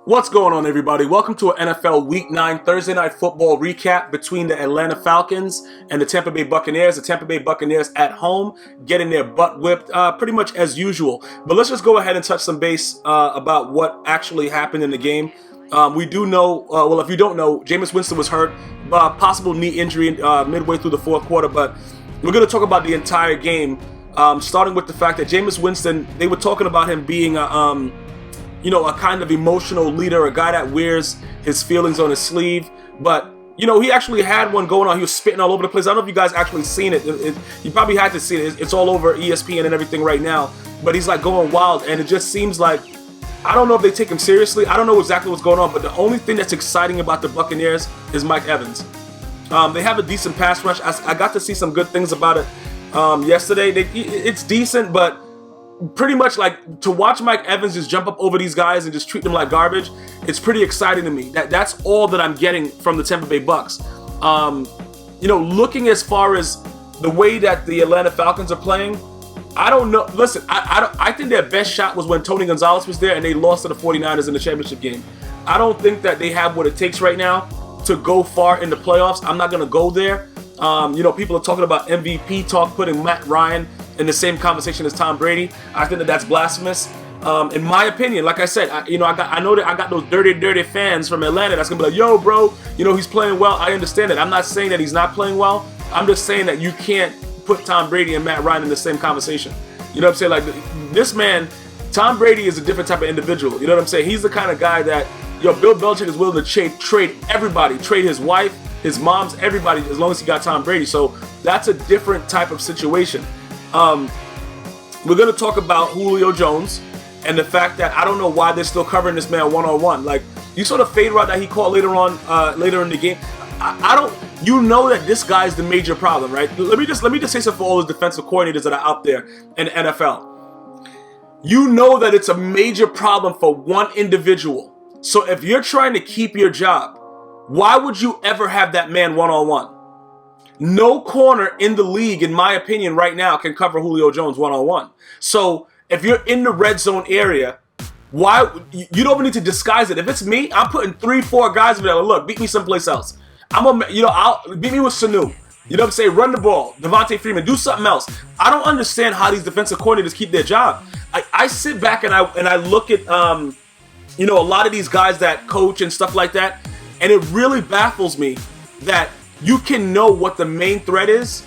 What's going on, everybody? Welcome to an NFL Week 9 Thursday Night Football recap between the Atlanta Falcons and the Tampa Bay Buccaneers. The Tampa Bay Buccaneers at home getting their butt whipped pretty much as usual. But let's just go ahead and touch some base about what actually happened in the game. We do know, well, if you don't know, Jameis Winston was hurt, possible knee injury midway through the fourth quarter. But we're going to talk about the entire game, starting with the fact that Jameis Winston, they were talking about him being a kind of emotional leader, a guy that wears his feelings on his sleeve. But, he actually had one going on. He was spitting all over the place. I don't know if you guys actually seen it. You probably had to see it. It's all over ESPN and everything right now. But he's like going wild, and it just seems like, I don't know if they take him seriously. I don't know exactly what's going on, but the only thing that's exciting about the Buccaneers is Mike Evans. They have a decent pass rush. I got to see some good things about it yesterday. It's decent, but pretty much like to watch Mike Evans just jump up over these guys and just treat them like garbage, it's pretty exciting to me. That's all that I'm getting from the Tampa Bay Bucs. Looking as far as the way that the Atlanta Falcons are playing, I don't know. Listen, I think their best shot was when Tony Gonzalez was there and they lost to the 49ers in the championship game. I don't think that they have what it takes right now to go far in the playoffs. I'm not going to go there. People are talking about MVP talk, putting Matt Ryan in the same conversation as Tom Brady. I think that's blasphemous. In my opinion, like I said, I know that I got those dirty fans from Atlanta that's gonna be like, yo, bro, he's playing well. I understand it. I'm not saying that he's not playing well. I'm just saying that you can't put Tom Brady and Matt Ryan in the same conversation. You know what I'm saying? Like, this man, Tom Brady is a different type of individual. You know what I'm saying? He's the kind of guy that, Bill Belichick is willing to trade everybody, trade his wife, his moms, everybody, as long as he got Tom Brady. So that's a different type of situation. We're going to talk about Julio Jones and the fact that I don't know why they're still covering this man one-on-one. Like, you saw the fade route that he caught later in the game. I don't, that this guy's the major problem, right? Let me just say something for all those defensive coordinators that are out there in the NFL. You know that it's a major problem for one individual. So if you're trying to keep your job, why would you ever have that man one-on-one? No corner in the league, in my opinion, right now can cover Julio Jones one-on-one. So if you're in the red zone area, why you don't even need to disguise it. If it's me, I'm putting 3-4 guys over there. Look, beat me someplace else. I'll beat me with Sanu. You know what I'm saying? Run the ball. Devontae Freeman, do something else. I don't understand how these defensive coordinators keep their job. I sit back and I look at a lot of these guys that coach and stuff like that, and it really baffles me that you can know what the main threat is,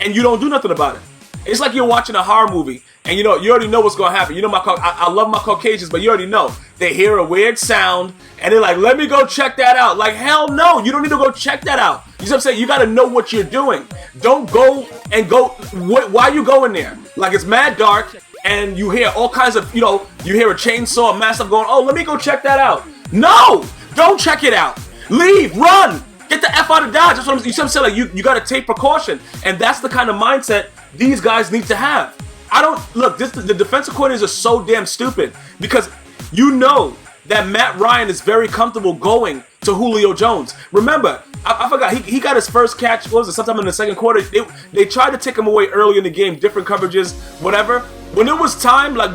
and you don't do nothing about it. It's like you're watching a horror movie, and you already know what's going to happen. I love my Caucasians, but you already know. They hear a weird sound, and they're like, let me go check that out. Like, hell no, you don't need to go check that out. You know what I'm saying? You got to know what you're doing. Don't go. Why are you going there? Like, it's mad dark, and you hear all kinds of, you hear a chainsaw, a massive going, oh, let me go check that out. No, don't check it out. Leave, run. Get the F out of Dodge. That's what I'm saying. Like, you got to take precaution. And that's the kind of mindset these guys need to have. The defensive coordinators are so damn stupid because that Matt Ryan is very comfortable going to Julio Jones. Remember, I forgot, he got his first catch, what was it, sometime in the second quarter. They tried to take him away early in the game, different coverages, whatever. When it was time, like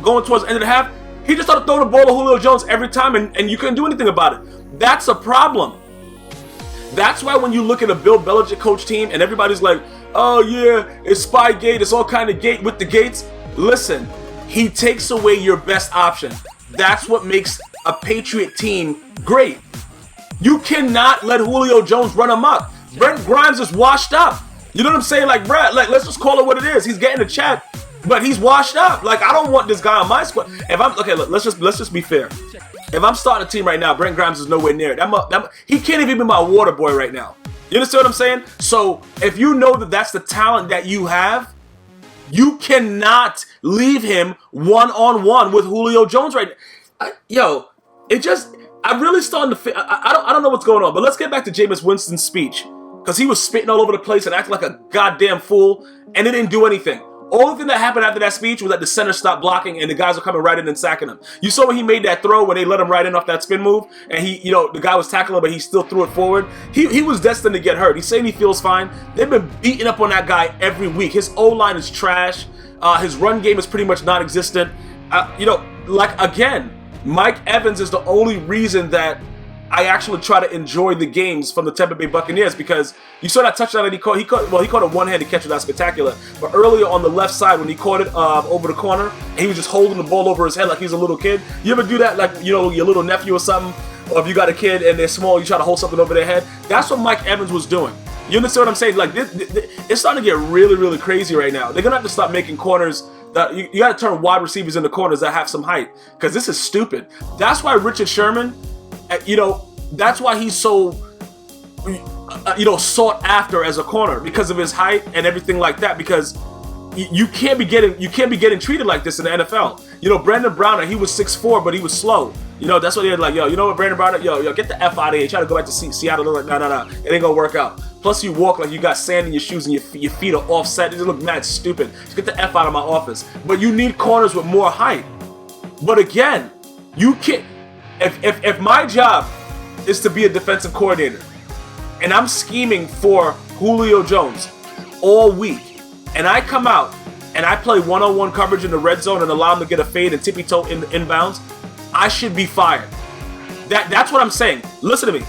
going towards the end of the half, he just started throwing the ball to Julio Jones every time, and you couldn't do anything about it. That's a problem. That's why when you look at a Bill Belichick coach team and everybody's like, oh yeah, it's Spygate, it's all kind of gate with the gates. Listen, he takes away your best option. That's what makes a Patriot team great. You cannot let Julio Jones run amok. Brent Grimes is washed up. You know what I'm saying? Like, Brad, let's just call it what it is. He's getting a check, but he's washed up. Like, I don't want this guy on my squad. Let's just be fair. If I'm starting a team right now, Brent Grimes is nowhere near it. He can't even be my water boy right now. You understand what I'm saying? So if you know that that's the talent that you have, you cannot leave him one-on-one with Julio Jones right now. I'm really starting to I don't know what's going on, but let's get back to Jameis Winston's speech, because he was spitting all over the place and acting like a goddamn fool, and it didn't do anything. Only thing that happened after that speech was that the center stopped blocking and the guys were coming right in and sacking him. You saw when he made that throw when they let him right in off that spin move, and the guy was tackling him, but he still threw it forward. He was destined to get hurt. He's saying he feels fine. They've been beating up on that guy every week. His O-line is trash. His run game is pretty much non-existent. Again, Mike Evans is the only reason that I actually try to enjoy the games from the Tampa Bay Buccaneers, because you saw that touchdown that he caught a one-handed catch that's spectacular. But earlier on the left side when he caught it over the corner and he was just holding the ball over his head like he's a little kid. You ever do that, like, you know, your little nephew or something? Or if you got a kid and they're small, you try to hold something over their head. That's what Mike Evans was doing. You understand what I'm saying? Like, it's starting to get really, really crazy right now. They're gonna have to stop making corners. You got to turn wide receivers into corners that have some height, because this is stupid. That's why Richard Sherman, you know, that's why he's so, you know, sought after as a corner, because of his height and everything like that. Because you can't be getting treated like this in the NFL. You know, Brandon Browner, he was 6'4", but he was slow. You know, that's what he had, like, yo, you know what, Brandon Browner, yo, get the F out of here. Try to go back to Seattle. Like, no, it ain't gonna work out. Plus, you walk like you got sand in your shoes and your feet are offset. It just look mad stupid. Just get the F out of my office. But you need corners with more height. But again, you can't. If my job is to be a defensive coordinator, and I'm scheming for Julio Jones all week, and I come out and I play one-on-one coverage in the red zone and allow him to get a fade and tippy-toe in inbounds, I should be fired. That's what I'm saying. Listen to me.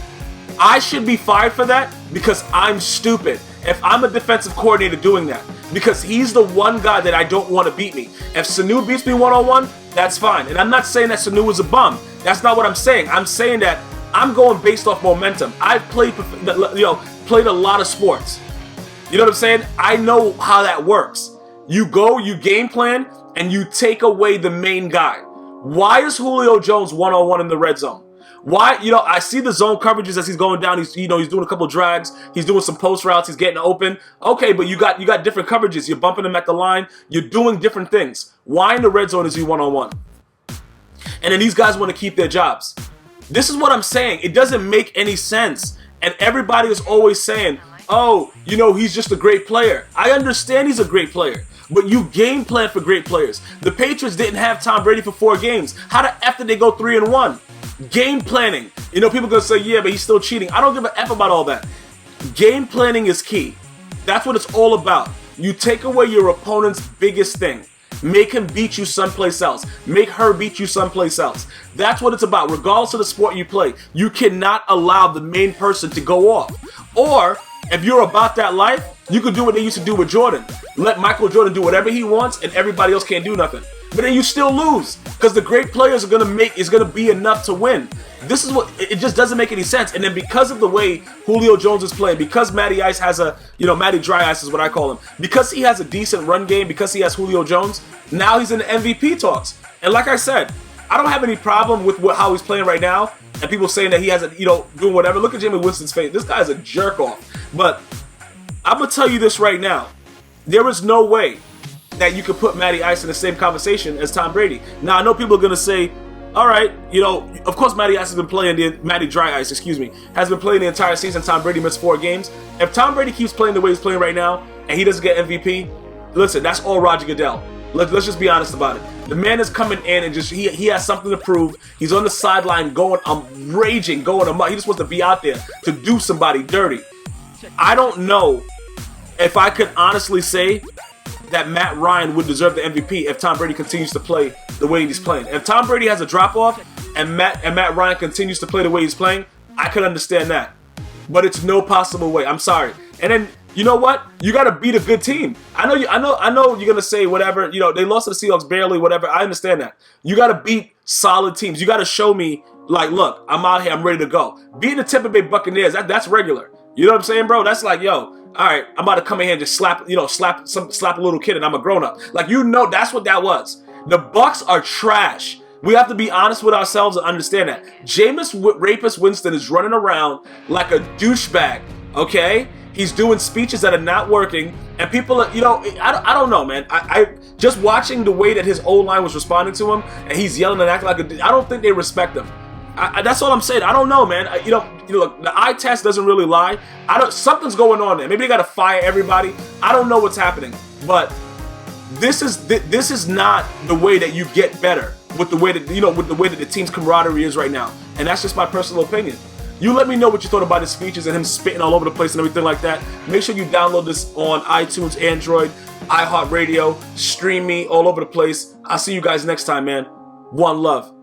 I should be fired for that because I'm stupid. If I'm a defensive coordinator doing that, because he's the one guy that I don't want to beat me. If Sanu beats me one-on-one, that's fine. And I'm not saying that Sanu is a bum. That's not what I'm saying. I'm saying that I'm going based off momentum. I've played a lot of sports. You know what I'm saying? I know how that works. You go, you game plan, and you take away the main guy. Why is Julio Jones one-on-one in the red zone? Why? You know, I see the zone coverages as he's going down. He's doing a couple drags. He's doing some post routes. He's getting open. Okay, but you got different coverages. You're bumping him at the line. You're doing different things. Why in the red zone is he one-on-one? And then these guys want to keep their jobs. This is what I'm saying. It doesn't make any sense. And everybody is always saying, oh, you know, he's just a great player. I understand he's a great player. But you game plan for great players. The Patriots didn't have Tom Brady for 4 games. How the F did they go 3-1? Game planning. You know, people are going to say, yeah, but he's still cheating. I don't give a F about all that. Game planning is key. That's what it's all about. You take away your opponent's biggest thing. Make him beat you someplace else. Make her beat you someplace else. That's what it's about. Regardless of the sport you play, you cannot allow the main person to go off. Or, if you're about that life, you could do what they used to do with Jordan. Let Michael Jordan do whatever he wants and everybody else can't do nothing. But then you still lose, because the great players are gonna be enough to win. This is what, it just doesn't make any sense. And then because of the way Julio Jones is playing, because Matty Ice has Matty Dry Ice is what I call him, because he has a decent run game, because he has Julio Jones, now he's in the MVP talks. And like I said, I don't have any problem with how he's playing right now, and people saying that he hasn't, doing whatever. Look at Jameis Winston's face. This guy's a jerk off. But I'm gonna tell you this right now. There is no way that you could put Matty Ice in the same conversation as Tom Brady. Now, I know people are going to say, all right, of course Matty Ice has been playing, Matty Dry Ice, has been playing the entire season. Tom Brady missed 4 games. If Tom Brady keeps playing the way he's playing right now and he doesn't get MVP, listen, that's all Roger Goodell. Let's just be honest about it. The man is coming in and just, he has something to prove. He's on the sideline raging, going amok. He just wants to be out there to do somebody dirty. I don't know if I could honestly say that Matt Ryan would deserve the MVP if Tom Brady continues to play the way he's playing. If Tom Brady has a drop-off and Matt Ryan continues to play the way he's playing, I could understand that. But it's no possible way. I'm sorry. And then, you know what? You got to beat a good team. I know you're going to say whatever, they lost to the Seahawks barely, whatever. I understand that. You got to beat solid teams. You got to show me, like, look, I'm out here, I'm ready to go. Beating the Tampa Bay Buccaneers, that's regular. You know what I'm saying, bro? That's like, yo, all right, I'm about to come in here and just slap a little kid and I'm a grown-up. Like, that's what that was. The Bucs are trash. We have to be honest with ourselves and understand that. Jameis Rapist Winston is running around like a douchebag, okay? He's doing speeches that are not working, and people are, I don't know, man. I just watching the way that his O-line was responding to him, and he's yelling and acting like I don't think they respect him. That's all I'm saying. I don't know, man. Look, the eye test doesn't really lie. Something's going on there. Maybe they got to fire everybody. I don't know what's happening, but this is not the way that you get better with the way that the team's camaraderie is right now. And that's just my personal opinion. You let me know what you thought about his speeches and him spitting all over the place and everything like that. Make sure you download this on iTunes, Android, iHeartRadio, stream me all over the place. I'll see you guys next time, man. One love.